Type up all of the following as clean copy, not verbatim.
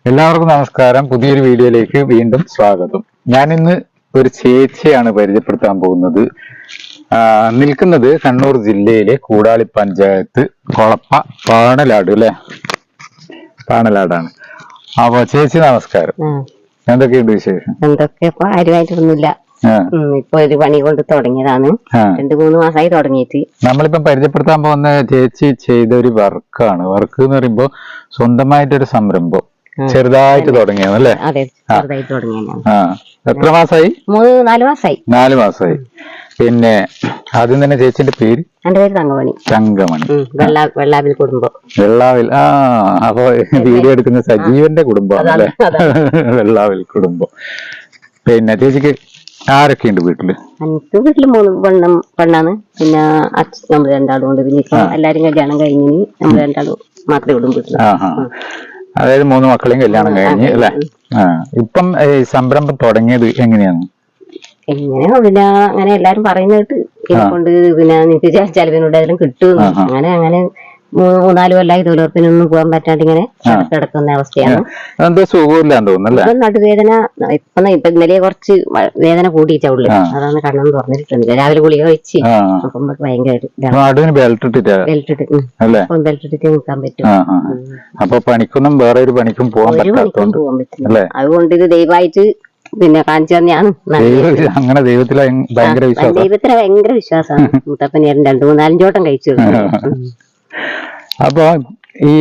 എല്ലാവർക്കും നമസ്കാരം. പുതിയൊരു വീഡിയോയിലേക്ക് വീണ്ടും സ്വാഗതം. ഞാൻ ഇന്ന് ഒരു ചേച്ചിയാണ് പരിചയപ്പെടുത്താൻ പോകുന്നത്. നിൽക്കുന്നത് കണ്ണൂർ ജില്ലയിലെ കൂടാളി പഞ്ചായത്ത് കൊളപ്പ പാണലാട് അല്ലെ, പാണലാടാണ്. അപ്പൊ ചേച്ചി നമസ്കാരം. എന്തൊക്കെയുണ്ട് വിശേഷം? എന്തൊക്കെ ആരുമായിട്ടൊന്നുമില്ല. ഇപ്പൊ ഒരു പണി കൊണ്ട് തുടങ്ങിയതാണ്. 2-3 മാസമായി തുടങ്ങിയിട്ട്. നമ്മളിപ്പം പരിചയപ്പെടുത്താൻ പോകുന്ന ചേച്ചി ചെയ്ത ഒരു വർക്കാണ്. വർക്ക് എന്ന് പറയുമ്പോ സ്വന്തമായിട്ടൊരു സംരംഭം ചെറുതായിട്ട് തുടങ്ങിയതല്ലേ? അതെ, ചെറുതായിട്ട് തുടങ്ങിയാണ്. എത്ര മാസമായി? 4 മാസമായി. 4 മാസമായി. പിന്നെ ആദ്യം തന്നെ ചേച്ചിന്റെ പേര്? എന്റെ പേര് തങ്കമണി. തങ്കമണി. വെള്ളാവിൽ കുടുംബം. വെള്ളാവിൽ. അപ്പൊ വീഡിയോ എടുക്കുന്ന സജീവന്റെ കുടുംബമാണ് അല്ലെ? വെള്ളാവിൽ കുടുംബം. പിന്നെ ചേച്ചിക്ക് ആരൊക്കെയുണ്ട് വീട്ടില്? എനിക്ക് വീട്ടില് 3 പെണ്ണാണ്. പിന്നെ നമ്മൾ 2 ആളും ഉണ്ട്. പിന്നെ ഇപ്പൊ എല്ലാരും കല്യാണം കഴിഞ്ഞ് നമ്മൾ 2 ആളും മാത്രമേ ഉള്ളൂ വീട്ടില്. അതായത് 3 മക്കളെയും കല്യാണം കഴിഞ്ഞ് അല്ലെ? ഇപ്പം സംരംഭം തുടങ്ങിയത് എങ്ങനെയാണ്? പിന്നെ അങ്ങനെ എല്ലാരും പറയുന്നിട്ട് കൊണ്ട് പിന്നെ നിനക്ക് ചെലവിനോട് ഏതെങ്കിലും കിട്ടും. അങ്ങനെ 3-4 കൊല്ലായി തൊഴിലുറപ്പിനൊന്നും പോകാൻ പറ്റാണ്ട് ഇങ്ങനെ കിടക്കുന്ന അവസ്ഥയാണ്. നടുവേദന ഇപ്പൊ ഇന്നലെ കുറച്ച് വേദന കൂടിയിട്ടാ ഉള്ളു. അതാണ് കണ്ണൊന്നും തുറന്നിട്ടുണ്ട്. രാവിലെ ഗുളിക കഴിച്ച് അപ്പം ഭയങ്കര ബെൽറ്റ് ഇട്ടിട്ട് നിൽക്കാൻ പറ്റും. അപ്പൊ പണിക്കൊന്നും വേറെ ഒരു പണിക്കും പോകാൻ പറ്റില്ല. അതുകൊണ്ട് ഇത് ദയവായിട്ട് പിന്നെ കാണിച്ചു തന്നെയാണ്. അങ്ങനെ ദൈവത്തിലെ ഭയങ്കര വിശ്വാസമാണ്. മുത്തപ്പൻ 2-3-4 ചോട്ടം കഴിച്ചു. അപ്പൊ ഈ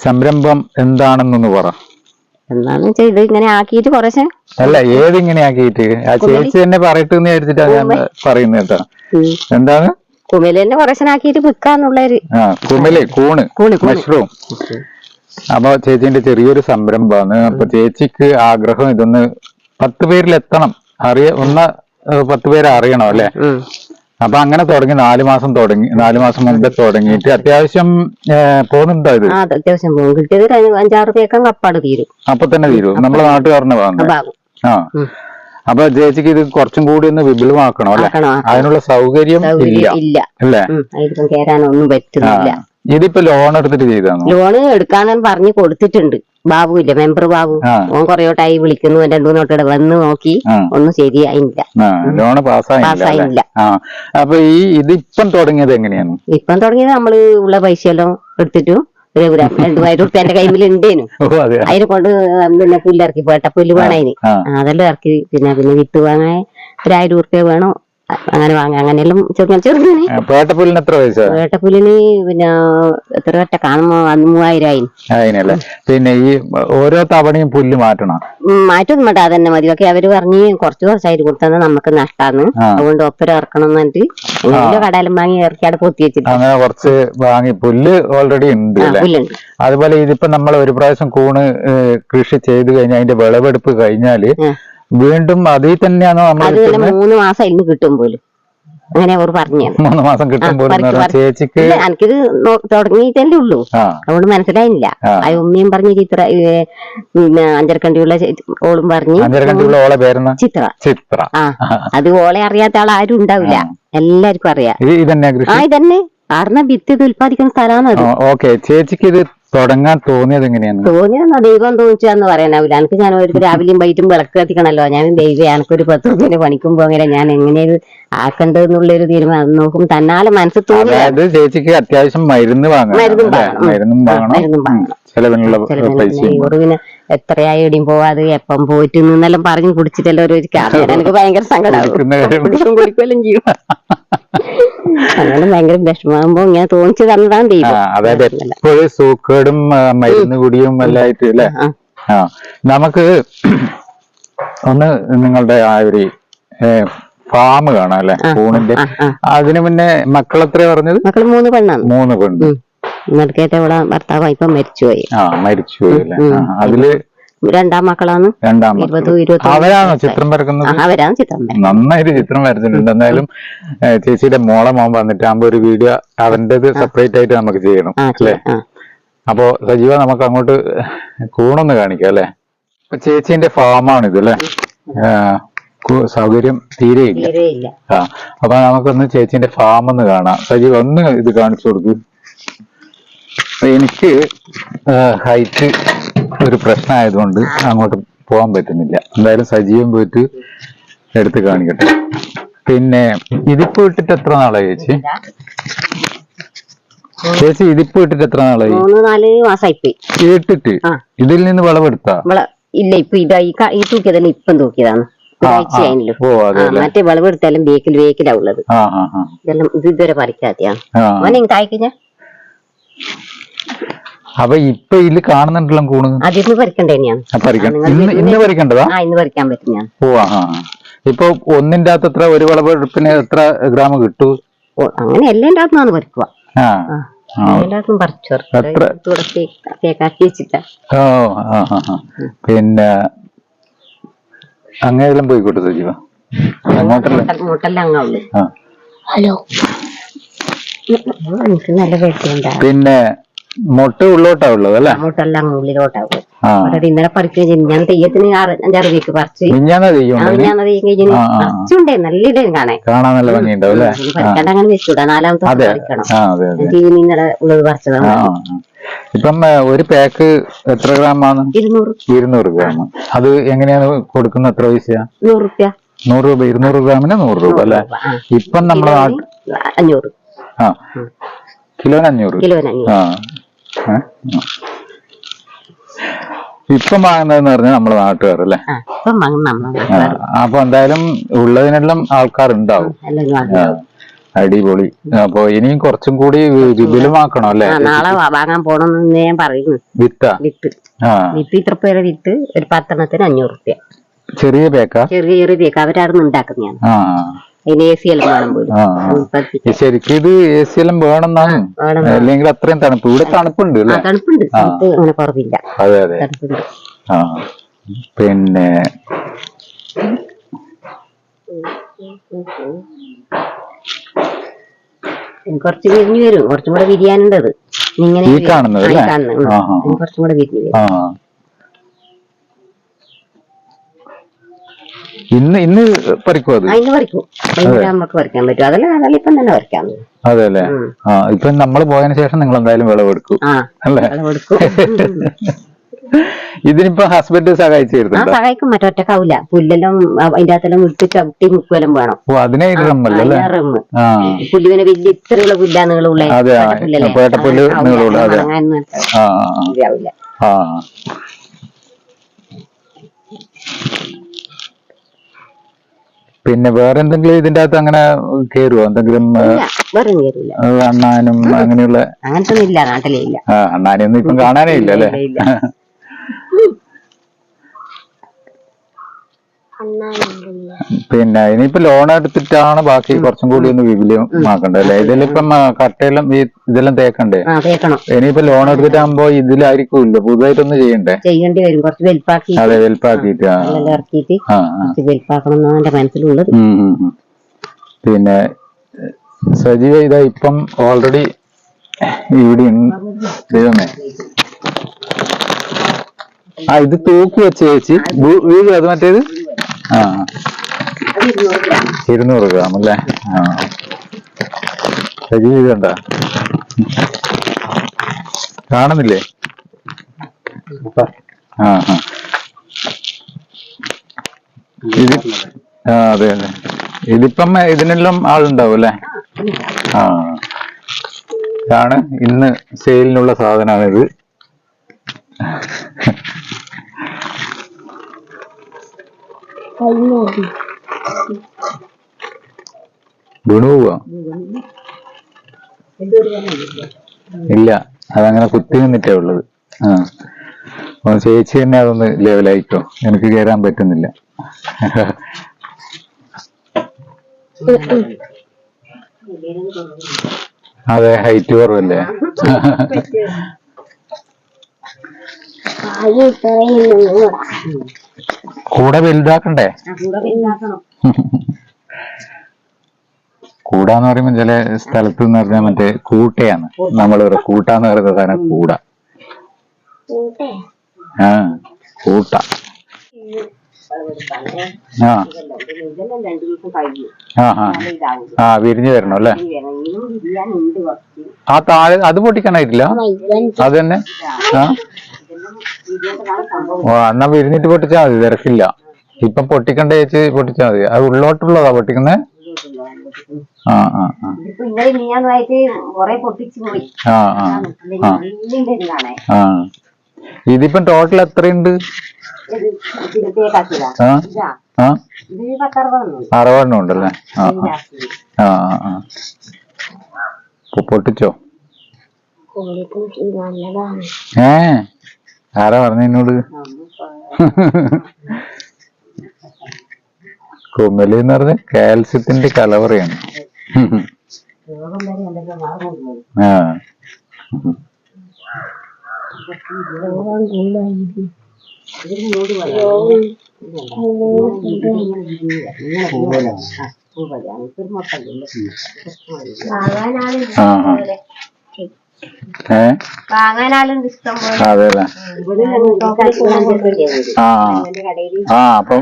സംരംഭം എന്താണെന്നൊന്ന് പറ. എന്താന്ന് വെച്ചാൽ ഇത് ഇങ്ങനെ ആക്കിയിട്ട് കുറച്ച് അല്ല, ഏതിങ്ങനെ ആക്കിയിട്ട് ആ ചേച്ചി തന്നെ പറയട്ടെ എന്ന് വിചാരിച്ചിട്ടാ ഞാൻ പറയുന്നത് കേട്ടോ. എന്താണ്? കുമില് തന്നെ കുറച്ചനാക്കിയിട്ട് വിൽക്കാന്നുള്ളൊരു കൂണ് മഷ്റൂം. അപ്പൊ ചേച്ചിന്റെ ചെറിയൊരു സംരംഭമാണ്. അപ്പൊ ചേച്ചിക്ക് ആഗ്രഹം ഇതൊന്ന് 10 പേരിൽ എത്തണം, 10 പേരെ അറിയണം അല്ലെ? അപ്പൊ അങ്ങനെ തുടങ്ങി 4 മാസം തുടങ്ങി. 4 മാസം മുമ്പേ തുടങ്ങിയിട്ട് അത്യാവശ്യം പോകുന്നുണ്ടോ ഇത്? അത്യാവശ്യം പോകും. കിട്ടിയത് 5-6 തേക്കം കപ്പാട് തീരും. അപ്പൊ തന്നെ തീരും. നമ്മളെ നാട്ടുകാരനെ വാങ്ങും. അപ്പൊ ചേച്ചിക്ക് ഇത് കുറച്ചും കൂടി ഒന്ന് വിപുലമാക്കണം അല്ലെ? അതിനുള്ള സൗകര്യം ഇല്ല അല്ലേ? കേറാനൊന്നും പറ്റുന്നില്ല. ഇതിപ്പോ ലോൺ എടുത്തിട്ട് ചെയ്താണോ? ലോണ് എടുക്കാന്ന് പറഞ്ഞ് കൊടുത്തിട്ടുണ്ട്. ബാബു ഇല്ല, മെമ്പർ ബാബു. ഓൻ കൊറേട്ടായി വിളിക്കുന്നു. 2-3 വട്ടം വന്ന് നോക്കി, ഒന്നും ശരിയായില്ല. ലോണ് പാസ്സായില്ല. അപ്പൊ ഇതിപ്പം തുടങ്ങിയത് എങ്ങനെയാണ്? ഇപ്പം തുടങ്ങിയത് നമ്മള് ഉള്ള പൈസയെല്ലാം എടുത്തിട്ടു 2,000 രൂപ എന്റെ കൈമിൽ ഉണ്ടേനു. അതിനെ കൊണ്ട് പിന്നെ പുല്ലിറക്കി പോട്ടെ, പുല്ല് വേണം അതിന്. അതെല്ലാം ഇറക്കി. പിന്നെ വിത്ത് വാങ്ങാൻ 1,000 രൂപ വേണം. അങ്ങനെ വാങ്ങാം. അങ്ങനെയെല്ലാം ചെറുങ്ങനെ. പേട്ടപ്പുല്ലിന് എത്ര പൈസ? പേട്ടപ്പുല്ലിന് പിന്നെ എത്ര വട്ട കാണുമ്പോ 3,000 പിന്നെ ഈ ഓരോ തവണയും പുല്ല് മാറ്റണം? മാറ്റൊന്നും വേണ്ട, അതന്നെ മതി. ഒക്കെ അവര് പറഞ്ഞ് കുറച്ചായിട്ട് കൊടുത്താൽ നമുക്ക് നഷ്ടാന്ന്. അതുകൊണ്ട് ഒപ്പരം ഇറക്കണം എന്നിട്ട് കടയിലും വാങ്ങി ഇറക്കി അവിടെ പൊത്തി വെച്ചിട്ട് അങ്ങനെ കുറച്ച് വാങ്ങി. പുല്ല് ഓൾറെഡി ഉണ്ട്. അതുപോലെ ഇതിപ്പോ നമ്മൾ ഒരു പ്രാവശ്യം കൂണ് കൃഷി ചെയ്ത് കഴിഞ്ഞാൽ അതിന്റെ വിളവെടുപ്പ് കഴിഞ്ഞാല് വീണ്ടും അതിൽ തന്നെയാണോ നമ്മൾ? 3 മാസം ഇന്ന് കിട്ടും പോലും. അങ്ങനെ അവർ പറഞ്ഞു. 3 മാസം കിട്ടും പോലും. ചേച്ചിക്ക് എനിക്കിത് തുടങ്ങിയിട്ടല്ലേ ഉള്ളൂ, അതുകൊണ്ട് മനസ്സിലായില്ല. ഉമ്മയും പറഞ്ഞു ചിത്ര, പിന്നെ അഞ്ചരക്കണ്ടിയുള്ള ഓളും പറഞ്ഞു. അഞ്ചരക്കണ്ടിയുള്ള ഓളെ പേരെന്നാ? ചിത്ര. അത് ഓളെ അറിയാത്ത ആൾ ആരും ഉണ്ടാവില്ല, എല്ലാവർക്കും അറിയാം. ഇതന്നെ കാരണം വിത്ത് ഇത് ഉൽപ്പാദിക്കുന്ന സ്ഥലമാണ്. ഓക്കെ, ചേച്ചിക്ക് ഇത് തുടങ്ങാൻ തോന്നിയത് എങ്ങനെയാണ്? തോന്നിയെന്നാ ദൈവം തോന്നിച്ചാന്ന് പറയാനാവില്ല. എനിക്ക് ഞാൻ ഒരു രാവിലെയും വൈകിട്ടും വിളക്ക് കത്തിക്കണല്ലോ. ഞാൻ ദൈവം എനിക്കൊരു 10 രൂപ പണിക്കുമ്പോ അങ്ങനെ ഞാൻ എങ്ങനെ ആക്കണ്ടെന്നുള്ളൊരു തീരുമാനം നോക്കും. തന്നാലെ മനസ്സിൽ തോന്നി. അതായത് ചേച്ചിക്ക് അത്യാവശ്യം മരുന്നും പിന്നെ എത്രയായി എവിടെയും പോവാതെ എപ്പം പോയിട്ട് നിന്നെല്ലാം പറഞ്ഞു കുടിച്ചിട്ടല്ലോ ഒരു കാരണം എനിക്ക് ഭയങ്കര സങ്കടമാകും. കുടിക്കുകയും ചെയ്യും. അങ്ങനെ ഭയങ്കര വിഷമാകുമ്പോ ഇങ്ങനെ തോന്നിച്ചു തന്നതാണ് ദൈവം. അതായത് എപ്പോഴും സൂക്കേടും മരുന്ന് കുടിയും എല്ലാം ആയിട്ട് അല്ലേ? നമുക്ക് ഒന്ന് നിങ്ങളുടെ ആ ഒരു ഫാം കാണാം അല്ലെ, കൂണിന്റെ. അതിന് മുന്നേ മക്കൾ എത്രയാ പറഞ്ഞത്? മക്കൾ 3 പെണ്ണാണ്. 3 പെണ്ണ്. നടുക്കേറ്റ ഇവിടെ ഭർത്താവ് ഇപ്പൊ മരിച്ചുപോയി. മരിച്ചുപോയി അല്ലെ? അതില് 2 മക്കളാണ്. 20 അവരാണോ ചിത്രം വരക്കുന്നത്? അവരാണ് ചിത്രം. നന്നായിട്ട് ചിത്രം വരച്ചിട്ടുണ്ട്. എന്തായാലും ചേച്ചിയുടെ മോളെ മോൻ വന്നിട്ടാകുമ്പോ ഒരു വീഡിയോ അവന്റേത് സെപ്പറേറ്റ് ആയിട്ട് നമുക്ക് ചെയ്യണം അല്ലേ? അപ്പൊ സജീവ നമുക്ക് അങ്ങോട്ട് കൂണൊന്ന് കാണിക്കാം അല്ലെ? ചേച്ചിന്റെ ഫാമാണ് ഇത് അല്ലെ? സൗകര്യം തീരെയില്ല. അപ്പൊ നമുക്കൊന്ന് ചേച്ചിന്റെ ഫാം ഒന്ന് കാണാം. സജീവ ഒന്ന് ഇത് കാണിച്ചു കൊടുക്കും. എനിക്ക് ഹൈറ്റ് ഒരു പ്രശ്നമായതുകൊണ്ട് അങ്ങോട്ട് പോകാൻ പറ്റുന്നില്ല. എന്തായാലും സജീവം പോയിട്ട് എടുത്ത് കാണിക്കട്ടെ. പിന്നെ ഇതിപ്പോ ഇട്ടിട്ട് എത്ര നാളായി ചേച്ചി? ചേച്ചി ഇതിപ്പോ ഇട്ടിട്ട് എത്ര നാളായി? 3-4 മാസമായി ഇട്ടിട്ട്. ഇതിൽ നിന്ന് വിളവെടുത്താ? ഇല്ല, ഇപ്പൊ ഈ തൂക്കിയതല്ല, ഇപ്പം തൂക്കിയതാണ്. മറ്റേ വിളവെടുത്താലും വേക്കിലാ ഉള്ളത്. ഇതെല്ലാം ഇത് ഇതുവരെ പറിക്കാതെയാണ്. അവനെ കായ്ക്കഞ്ഞ അപ്പൊ ഇപ്പൊ ഇതില് കാണുന്നുണ്ടല്ലോ കൂണ്. അതിന്ന് പറിക്കണ്ടേ തന്നെയാണ്. ഇന്ന് പറിക്കേണ്ടതാ? ഇന്ന് പറിക്കാൻ പറ്റും ഞാൻ. ഇപ്പൊ ഒന്നിന്റെ അകത്ത് എത്ര, ഒരു വിളവെടുപ്പിന് എത്ര ഗ്രാം കിട്ടൂ? അങ്ങനെ എല്ലാൻ്റെ അകത്തുനിന്നാണ് പറിക്കുക. എല്ലാത്തും പറിച്ചു തേക്കാക്കി വെച്ചിട്ടാ. പിന്നെ അങ്ങനെല്ലാം പോയിക്കോട്ടെ സജീവ. മുട്ടെല്ലാം അങ്ങാവുള്ളൂ. ഹലോ, എനിക്ക് നല്ല പേടിയുണ്ടാവും. പിന്നെ മുട്ട ഉള്ളോട്ടാ ഉള്ളത് അല്ലേ? മുട്ടെല്ലാം ഉള്ളിലോട്ടാവും. ഇന്നലെ പറിക്കുകയും ഞാൻ തെയ്യത്തിന് 5-6 വീക്ക് പറിച്ചു. പറിച്ചുണ്ടേ നല്ല ഇടയും കാണാൻ നല്ല ഭംഗിയുണ്ടാവും അല്ലേ? പറിക്കാണ്ട് അങ്ങനെ വെച്ചൂടാ. 4ാമത്തെ പറിക്കണം. ഇന്നലെ ഉള്ളത് പറിച്ചതാണ്. ഇപ്പം ഒരു പാക്ക് എത്ര ഗ്രാമാണ്? 200 ഗ്രാം. അത് എങ്ങനെയാണ് കൊടുക്കുന്നത്? എത്ര പൈസയാ? 100 രൂപ. 100 രൂപ. 200 ഗ്രാമിന് 100 രൂപ അല്ലെ? ഇപ്പം നമ്മുടെ 500. കിലോന് 500. ഇപ്പം വാങ്ങുന്നതെന്ന് പറഞ്ഞാൽ നമ്മളെ നാട്ടുകാരല്ലേ? അപ്പൊ എന്തായാലും ഉള്ളതിനെല്ലാം ആൾക്കാരുണ്ടാവും. അടിപൊളി. അപ്പൊ ഇനിയും കുറച്ചും കൂടി വിപുലമാക്കണം അല്ലെ? നാളെ വാങ്ങാൻ പോണെന്ന് ഞാൻ പറയുന്നു. വിത്ത് ഇത്ര പേരെ വിത്ത് ഒരു 10 എണ്ണത്തിന് 500 രൂപ. ചെറിയ പേക്കാ? ചെറിയ പേക്ക് അവരാണ് ഉണ്ടാക്കുന്നതാണ്. അതിന് AC എല്ലാം വേണം പോലും. ശരിക്കും ഇത് AC എല്ലാം വേണമെന്നാണ്, അല്ലെങ്കിൽ അത്രയും തണുപ്പ്. ഇവിടെ തണുപ്പുണ്ട് അല്ലേ? തണുപ്പുണ്ട്, അങ്ങനെ കുറവില്ല. അതെ അതെ. പിന്നെ കുറച്ച് വിരിഞ്ഞു വരും. കുറച്ചും കൂടെ വിരിയാനുണ്ടത്. ഇങ്ങനെ കാണുന്നത് കുറച്ചും കൂടെ വിരിഞ്ഞു വരും. ഇന്ന് പറിക്കും. അത് ഇന്ന് പറിക്കും. നമുക്ക് പറിക്കാൻ പറ്റും. അതല്ല ഇപ്പം തന്നെ പറിക്കാം. അതെ അല്ലേ? ഇപ്പൊ നമ്മള് പോയതിനു ശേഷം നിങ്ങൾ എന്തായാലും വിളവെടുക്കും അല്ലേ? ഇതിനിപ്പോ ഹസ്ബൻഡ് സഹായിച്ചിരുന്നു? സഹായിക്കും. മറ്റൊറ്റക്കാവില്ല. പുല്ലെല്ലാം അതിന്റെ അകത്തെല്ലാം വിട്ട് ചവിട്ടി മുക്കുവെല്ലാം വേണം. അതിനെ പുല്ലുവിനെ വലിയ ഇത്രയുള്ള പുല്ലാന്നുകളുള്ള പുല്ലാവില്ല. പിന്നെ വേറെ എന്തെങ്കിലും ഇതിന്റെ അകത്ത് അങ്ങനെ കേറുവോ? എന്തെങ്കിലും അണ്ണാനും അങ്ങനെയുള്ള? അങ്ങനത്തെ ഇല്ല, നാട്ടിലേ ഇല്ല. അണ്ണാനൊന്നും ഇപ്പം കാണാനേ ഇല്ല അല്ലേ? പിന്നെ ഇനിയിപ്പോ ലോൺ എടുത്തിട്ടാണ് ബാക്കി കുറച്ചും കൂടി ഒന്ന് വിപുലമാക്കണ്ടേ അല്ലേ? ഇതിലിപ്പം കട്ടയെല്ലാം ഇതെല്ലാം തേക്കണ്ടേ? ഇനിയിപ്പോ ലോൺ എടുത്തിട്ടാകുമ്പോ ഇതിലായിരിക്കുമല്ലോ പുതുതായിട്ടൊന്നും ചെയ്യണ്ടേ? ചെയ്യേണ്ടി വരും. കുറച്ച് വെൽപ്പാക്കി. അതെ, വെൽപ്പാക്കിട്ട് വെൽപ്പാക്കണം എന്നാണ് എന്റെ മനസ്സിലുള്ളത്. പിന്നെ സജീവ ഇതാ ഇപ്പം ഓൾറെഡി ഇവിടെ ദൈവമേ. ഇത് തൂക്കി വെച്ച ചേച്ചി വീട്. അത് മറ്റേത് 200 ഗ്രാം അല്ലേ? സജീവ ഇത് കണ്ട കാണുന്നില്ലേ? ഇത് അതെ അതെ. ഇതിപ്പം ഇതിനെല്ലാം ആളുണ്ടാവും അല്ലേ? ഇതാണ് ഇന്ന് സെയിലിനുള്ള സാധനമാണിത്. വീണു പോവാ? ഇല്ല, അതങ്ങനെ കുത്തി നിന്നിട്ടേ ഉള്ളത്. ചേച്ചി തന്നെ അതൊന്ന് ലെവലായിട്ടോ. എനിക്ക് കയറാൻ പറ്റുന്നില്ല. അതെ, ഹൈറ്റ് കുറവല്ലേ? കൂടെ വലുതാക്കണ്ടേ? കൂടാന്ന് പറയുമ്പോ ചില സ്ഥലത്ത് എന്ന് പറഞ്ഞാൽ മറ്റേ കൂട്ടയാണ്. നമ്മളിവിടെ കൂട്ടാന്ന് പറയുന്ന സാധനം കൂട. കൂട്ട. വിരിഞ്ഞു വരണം അല്ലേ? താഴെ അത് പൊട്ടിക്കാനായിട്ടില്ല. അത് തന്നെ. ഓ എന്നാ വിരിഞ്ഞിട്ട് പൊട്ടിച്ചാ മതി, തിരക്കില്ല. ഇപ്പൊ പൊട്ടിക്കണ്ട ചേച്ചി പൊട്ടിച്ചാ മതി. അത് ഉള്ളോട്ടുള്ളതാ പൊട്ടിക്കുന്നേ? ആ ആ ആ ആ. ഇതിപ്പം ടോട്ടൽ എത്രയുണ്ട്? 60 ഉണ്ടല്ലേ? ആ ആ ആ. പൊട്ടിച്ചോ? ആരാ പറഞ്ഞ എന്നോട്? കുമലി എന്ന് പറഞ്ഞ കാൽസ്യത്തിന്റെ കലവറയാണ്. ആ വാങ്ങാനാളുണ്ട് ഇഷ്ടം പോലെ. അതെല്ലേ? അപ്പം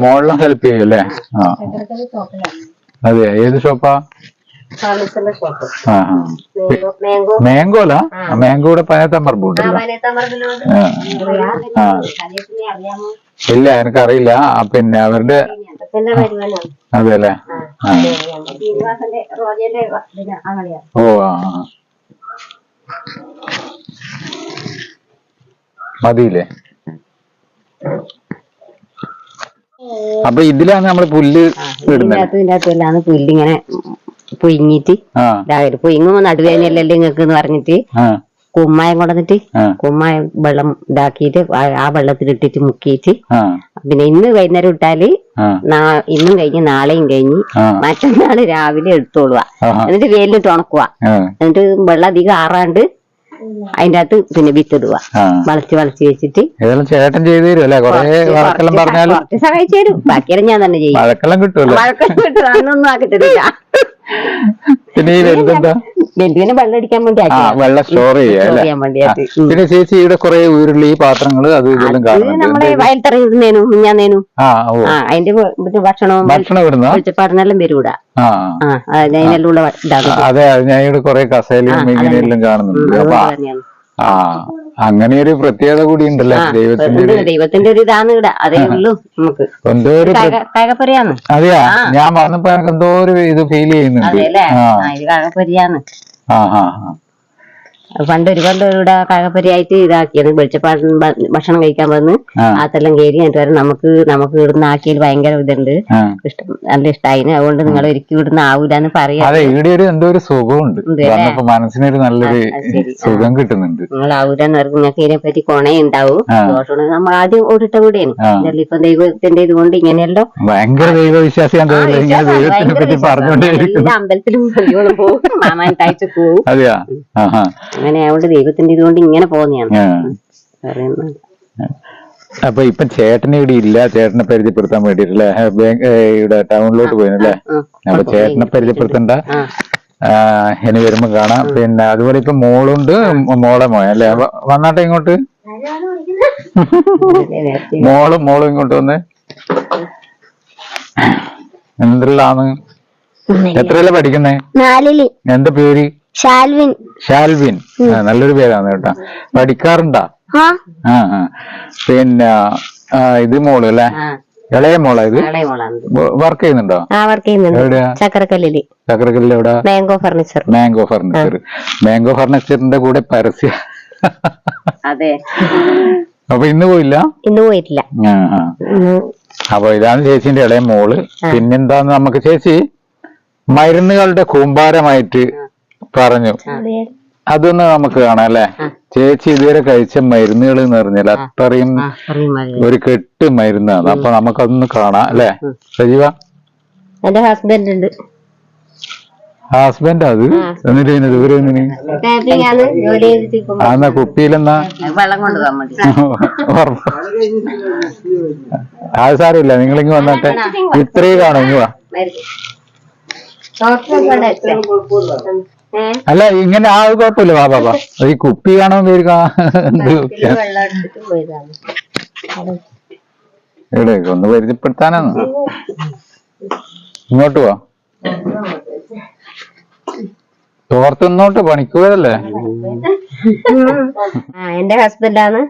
മോളിലും ഹെൽപ്പ് ചെയ്യും അല്ലേ? ആ അതെ. ഏത് ഷോപ്പാ? മാംഗോലാ? മാംഗോയുടെ പനത്തമ്പറമ്പുണ്ടല്ലോ. ഇല്ല എനിക്കറിയില്ല. പിന്നെ അവരുടെ അതെല്ലേ? ഓ ആ മതിയില്ലേ? അപ്പൊ ഇതിലാണ് നമ്മള് പുല്ല് ഇതിനകത്തെല്ലാം പുല്ലിങ്ങനെ പുഴുങ്ങിട്ട് രാവിലെ പുഴുങ്ങുമ്പോ നടുവേനല്ലേ നിങ്ങക്ക് എന്ന് പറഞ്ഞിട്ട് കുമ്മായം കൊണ്ടുവന്നിട്ട് കുമ്മായം വെള്ളം ഇതാക്കിയിട്ട് ആ വെള്ളത്തിലിട്ടിട്ട് മുക്കിയിട്ട് പിന്നെ ഇന്ന് വൈകുന്നേരം ഇട്ടാല് ഇന്നും കഴിഞ്ഞ് നാളെയും കഴിഞ്ഞ് മറ്റന്നാള് രാവിലെ എടുത്തോളുക. എന്നിട്ട് വെയിലിട്ട് ഉണക്കുക. എന്നിട്ട് വെള്ളം അധികം ആറാണ്ട് അതിന്റെ അകത്ത് പിന്നെ വിത്തിടുക. വളച്ച് വെച്ചിട്ട് ചേട്ടൻ ചെയ്തു തരും. കുറച്ച് സഹായിച്ചു തരും. ബാക്കിയെല്ലാം ഞാൻ തന്നെ ചെയ്യും. വഴക്കെല്ലാം കിട്ടും. അന്നൊന്നും ആക്കത്തില്ല. പിന്നെ വെന്തുവിനെ വെള്ളം അടിക്കാൻ വേണ്ടി വെള്ളം സ്റ്റോർ ചെയ്യാൻ വേണ്ടിയായിട്ട്. പിന്നെ ചേച്ചിയുടെ കുറെ ഉരുളി പാത്രങ്ങള് അത് ഇതെല്ലാം കാണുന്നുണ്ട്. നമ്മളെ വയൽത്തറ ഇടുന്നേനും മിഞ്ഞാന്നേനും അതിന്റെ ഭക്ഷണവും വെളിച്ചപ്പാടിനെല്ലാം വരൂടാ. അതിനെല്ലാം അതെ. ഞാൻ ഇവിടെ കുറെ കസേലയും ഇങ്ങനെയെല്ലാം കാണുന്നുണ്ട്. ആ അങ്ങനെ ഒരു പ്രത്യേകത കൂടി ഉണ്ടല്ലേ ദൈവത്തിന്റെ ഒരു ഇതാണ് ഇവിടെ. അതേ ഉള്ളൂ നമുക്ക്. എന്തോ ഒരു അതെയാ? ഞാൻ വന്നപ്പോ എനിക്ക് എന്തോ ഒരു ഇത് ഫീൽ ചെയ്യുന്നുണ്ട്. കാകപ്പൊരിയാന്ന്. ആ ആ പണ്ട് ഇവിടെ കാകപ്പൊരിയായിട്ട് ഇതാക്കിയത്. വെളിച്ചപ്പാട് ഭക്ഷണം കഴിക്കാൻ വന്ന് അതെല്ലാം കയറി എന്നിട്ട് നമുക്ക് ഇവിടുന്ന് ആക്കിയതിൽ ഭയങ്കര ഇതുണ്ട്. നല്ല ഇഷ്ടമായി. അതുകൊണ്ട് നിങ്ങൾ ഒരിക്കലും ഇവിടുന്ന് ആവൂലെന്ന് പറയാം. അതെ, ഇവിടെ ഒരു എന്തോ ഒരു സുഖമുണ്ട്. മനസ്സിനൊരു നല്ലൊരു സുഖം കിട്ടുന്നുണ്ട്. നിങ്ങൾ ആവൂലെന്ന് പറഞ്ഞ് നിങ്ങൾക്ക് ഇതിനെ പറ്റി കൊണയുണ്ടാവും. ദോഷം നമ്മൾ ആദ്യം ഓടിട്ട കൂടെയാണ്. ഇപ്പൊ ദൈവത്തിന്റെ ഇതുകൊണ്ട് ഇങ്ങനെയല്ലോ ഭയങ്കര ദൈവവിശ്വാസിയാണ്. എല്ലാ അമ്പലത്തിലും പോകും. മാമാൻ താഴ്ച പോവും. അതെയാ? അങ്ങനെ ആയതുകൊണ്ട് ദൈവത്തിന്റെ ഇതുകൊണ്ട് ഇങ്ങനെ പോകുന്നതാണ്. അപ്പൊ ഇപ്പൊ ചേട്ടന് ഇവിടെ ഇല്ല. ചേട്ടനെ പരിചയപ്പെടുത്താൻ വേണ്ടിട്ടല്ലേ ഇവിടെ ടൗണിലോട്ട് പോയിനല്ലേ? അപ്പൊ ചേട്ടനെ പരിചയപ്പെടുത്തണ്ട, ഇനി വരുമ്പോ കാണാം. പിന്നെ അതുപോലെ ഇപ്പൊ മോളുണ്ട്, മോളെ മോയല്ലേ? വന്നാട്ടെ ഇങ്ങോട്ട്. മോളും ഇങ്ങോട്ട് വന്നേ. എന്തെല്ലാന്ന്? എത്രയല്ലേ പഠിക്കുന്നേ? 4-ല്. എന്താ പേര്? ഷാൽവിൻ. നല്ലൊരു പേരാണ് കേട്ടാ. പഠിക്കാറുണ്ടാ? പിന്നെ ഇത് മോള് അല്ലേ? ഇളയ മോളാ ഇത്? വർക്ക് ചെയ്യുന്നുണ്ടോ? എവിടെയാ? ചക്രക്കല്ലിൽ എവിടാ? മാംഗോ ഫർണിച്ചറിന്റെ കൂടെ പരസ്യ. അതെ. അപ്പൊ ഇന്ന് പോയിട്ടില്ല. അപ്പൊ ഇതാണ് ചേച്ചിന്റെ ഇളയ മോള്. പിന്നെന്താന്ന് നമുക്ക് ചേച്ചി മരുന്നുകളുടെ കൂമ്പാരമായിട്ട് പറഞ്ഞു. അതൊന്ന് നമുക്ക് കാണാം അല്ലെ? ചേച്ചി ഇതുവരെ കഴിച്ച മരുന്നുകൾ എന്ന് പറഞ്ഞാൽ അത്രയും ഒരു കെട്ട് മരുന്നാണ്. അപ്പൊ നമുക്കതൊന്ന് കാണാം അല്ലെ സജീവ? എന്റെ ഹസ്ബൻഡ് ഉണ്ട്. ഹസ്ബൻഡ് അത് എന്നിട്ട് ദൂരെ എന്നാ കുപ്പിയിലെന്നാ? അത് സാരമില്ല, നിങ്ങളിങ്ങ് വന്നാട്ടെ. ഇത്രയും കാണും. ഇങ്ങ് വാ. അല്ല ഇങ്ങനെ ആ കുഴപ്പമില്ല. വാ ബാബാ. ഈ കുപ്പി കാണാൻ പേര് ഇവിടെ ഒന്ന് പരിചയപ്പെടുത്താനാണ്. ഇങ്ങോട്ട് വാ. തോർത്തുന്നോട്ട് പണിക്കൂരല്ലേ? എന്റെ ഹസ്ബൻഡാണ്,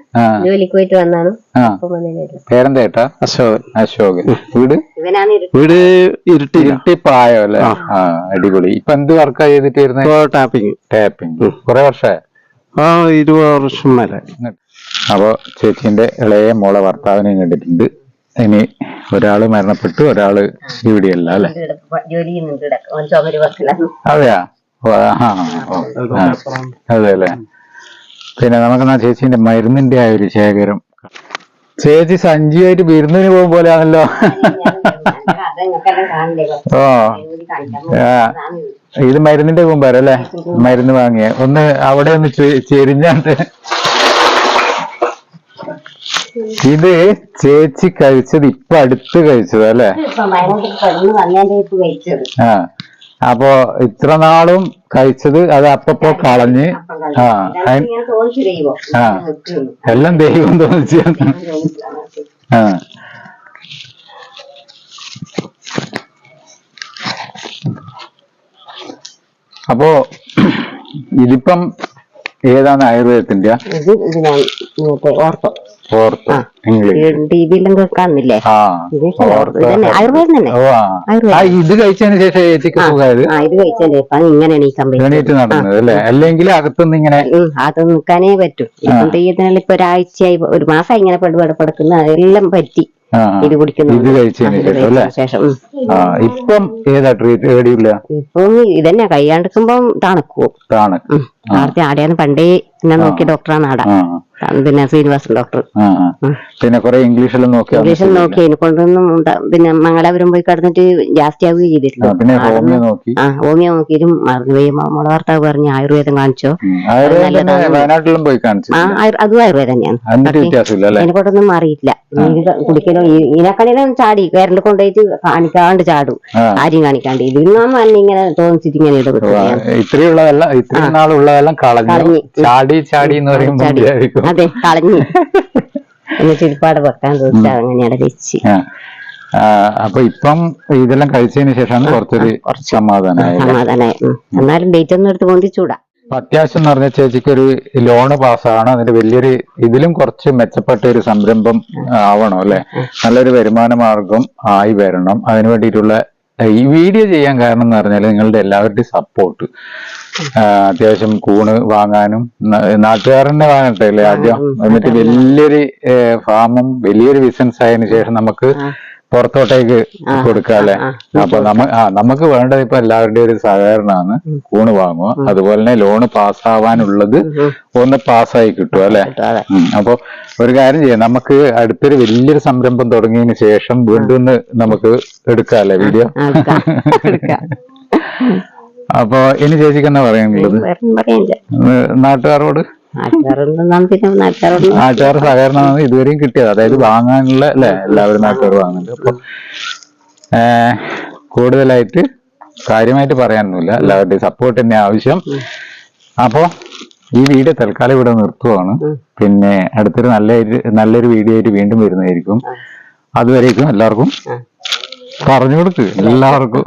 ജോലിക്ക് പോയിട്ട് വന്നാണ്. പേരെന്താ ഏട്ടാ? അശോകൻ. അശോകൻ. വീട് വീട് ഇരുട്ടിപ്പായോ അല്ലേ? ആ, അടിപൊളി. ഇപ്പൊ എന്ത് വർക്കാ ചെയ്തിട്ട് വരുന്നത്? ടാപ്പിംഗ്. കുറെ വർഷമായ? 20 വർഷം വരെ. അപ്പൊ ചേച്ചിന്റെ ഇളയ മോളെ ഭർത്താവിനെ കണ്ടിട്ടുണ്ട്. ഇനി ഒരാള് മരണപ്പെട്ടു, ഒരാള് ഇവിടെയല്ല അല്ലെ? ജോലി ചെയ്യുന്നുണ്ട്. അതെയാ? അതെ അല്ലേ? പിന്നെ നമുക്കെന്നാ ചേച്ചിന്റെ മരുന്നിന്റെ ആ ഒരു ശേഖരം. ചേച്ചി സഞ്ചിയായിട്ട് വിരുന്നിന് പോകും പോലെയാണല്ലോ. ഓ, ഇത് മരുന്നിന്റെ കൂമ്പാരല്ലേ? മരുന്ന് വാങ്ങിയ ഒന്ന് അവിടെ ഒന്ന് ചെരിഞ്ഞാണ്ട്. ഇത് ചേച്ചി കഴിച്ചത് ഇപ്പൊ അടുത്ത് കഴിച്ചത് അല്ലേ? ആ, അപ്പൊ ഇത്ര നാളും കഴിച്ചത് അത് അപ്പപ്പോ കളഞ്ഞ്. ആ, എല്ലാം ദൈവം തോന്നിച്ചു. ആ, അപ്പോ ഇതിപ്പം ഏതാണ് ആയുർവേദത്തിന്റെ? ഓർത്തോ ടിവിയിലും കേൾക്കാന്നില്ലേ? ആയുർവേദം തന്നെ. ഇത് കഴിച്ചതിന് ശേഷം ചേച്ചിക്ക് സുഖമായത്? ഇത് കഴിച്ചതിന് ശേഷം ഇങ്ങനെ എണീറ്റ് നടന്നത് അല്ലേ? അല്ലെങ്കിൽ അകത്തുനിന്ന് ഇങ്ങനെ അത് നിൽക്കാനേ പറ്റും. ഇപ്പം തെയ്യത്തിനുള്ള ഇപ്പൊ ഒരാഴ്ചയായി, ഒരു മാസമായി ഇങ്ങനെ പെടുപെടുപ്പെടുക്കുന്ന എല്ലാം പറ്റി. ഇത് കുടിക്കുന്നു. ഇത് കഴിച്ചതിന് ശേഷം ഇപ്പം ഏതാ ട്രീറ്റ്? ഏടിയില്ല. ഇപ്പം ഇതന്നെ കൈയാണ്ടിക്കുമ്പം തണുക്കുവോ? ആടെയാണ് പണ്ടേ എന്നെ നോക്കിയ ഡോക്ടറാണ് ആടാ, പിന്നെ ശ്രീനിവാസൻ ഡോക്ടർ. പിന്നെ കൊറേ ഇംഗ്ലീഷെല്ലാം നോക്കി അതിനെ കൊണ്ടൊന്നും പിന്നെ മംഗലാപുരം പോയി കിടന്നിട്ട് ജാസ്തി ആവുകയും ചെയ്തിട്ടില്ല. ഹോമിയോ നോക്കിയിട്ടും മറന്നുപോയി. മോളെ ഭർത്താവ് പറഞ്ഞ് ആയുർവേദം കാണിച്ചോ? വയനാട്ടിലും പോയി കാണിച്ചു. അതും ആയുർവേദം തന്നെയാണ്. അതിനെ കൊണ്ടൊന്നും മാറിയിട്ടില്ല. കുടിക്കലോ ഇതിനെക്കാളും ചാടി വേറെ കൊണ്ടുപോയിട്ട് കാണിക്കാണ്ട് ചാടും, ആരും കാണിക്കാണ്ട്. ഇതിനാന്ന് തന്നെ ഇങ്ങനെ തോന്നിച്ചിട്ട് ഇങ്ങനെ ഇത്രയും നാളുള്ളതെല്ലാം കളഞ്ഞു. ചാടി ചാടി എന്ന് പറയുമ്പോൾ അതെ, കളഞ്ഞു. ചിരിപ്പാട് വെക്കാൻ തോന്നിച്ചാ അങ്ങനെയാണ് വെച്ച്. അപ്പൊ ഇപ്പം ഇതെല്ലാം കഴിച്ചതിന് ശേഷമാണ് കുറച്ചൊരു സമാധാനമായി. എന്നാലും ഡേറ്റ് ഒന്നും എടുത്ത് പൊന്തിച്ചൂടാ. അത്യാവശ്യം എന്ന് പറഞ്ഞ ചേച്ചിക്ക് ഒരു ലോണ് പാസ്സാണ്. അതിന്റെ വലിയൊരു ഇതിലും കുറച്ച് മെച്ചപ്പെട്ട ഒരു സംരംഭം ആവണം അല്ലെ? നല്ലൊരു വരുമാന മാർഗം ആയി വരണം. അതിനു വേണ്ടിയിട്ടുള്ള ഈ വീഡിയോ ചെയ്യാൻ കാരണം എന്ന് പറഞ്ഞാൽ നിങ്ങളുടെ എല്ലാവരുടെയും സപ്പോർട്ട്. അത്യാവശ്യം കൂണ് വാങ്ങാനും നാട്ടുകാരനെ വാങ്ങട്ടെ അല്ലേ ആദ്യം, എന്നിട്ട് വലിയൊരു ഫാമും വലിയൊരു ബിസിനസ് ആയതിനു ശേഷം നമുക്ക് പുറത്തോട്ടേക്ക് കൊടുക്കാം അല്ലെ? അപ്പൊ നമുക്ക് വേണ്ടത് ഇപ്പൊ എല്ലാവരുടെയും ഒരു സഹകരണമാണ്. കൂണ് വാങ്ങുക, അതുപോലെ തന്നെ ലോണ് പാസ്സാവാനുള്ളത് ഒന്ന് പാസ്സായി കിട്ടുക അല്ലെ? അപ്പൊ ഒരു കാര്യം ചെയ്യാം, നമുക്ക് അടുത്തൊരു വലിയൊരു സംരംഭം തുടങ്ങിയതിന് ശേഷം വീണ്ടും നമുക്ക് എടുക്കാം അല്ലെ വീഡിയോ? അപ്പൊ ഇനി ചേച്ചിക്ക് എന്നാ പറയാനുള്ളത് നാട്ടുകാരോട്? നാട്ടുകാർ സഹകരണമാണ് ഇതുവരെയും കിട്ടിയത്, അതായത് വാങ്ങാനുള്ള അല്ലെ? എല്ലാവരും നാട്ടുകാർ വാങ്ങുന്നുണ്ട്. അപ്പൊ കൂടുതലായിട്ട് കാര്യമായിട്ട് പറയാനൊന്നുമില്ല, എല്ലാവരുടെയും സപ്പോർട്ട് തന്നെ ആവശ്യം. അപ്പോ ഈ വീഡിയോ തൽക്കാലം ഇവിടെ നിർത്തുവാണ്. പിന്നെ അടുത്തൊരു നല്ലൊരു വീഡിയോ ആയിട്ട് വീണ്ടും വരുന്നതായിരിക്കും. അതുവരേക്കും എല്ലാവർക്കും പറഞ്ഞു കൊടുക്ക് എല്ലാവർക്കും.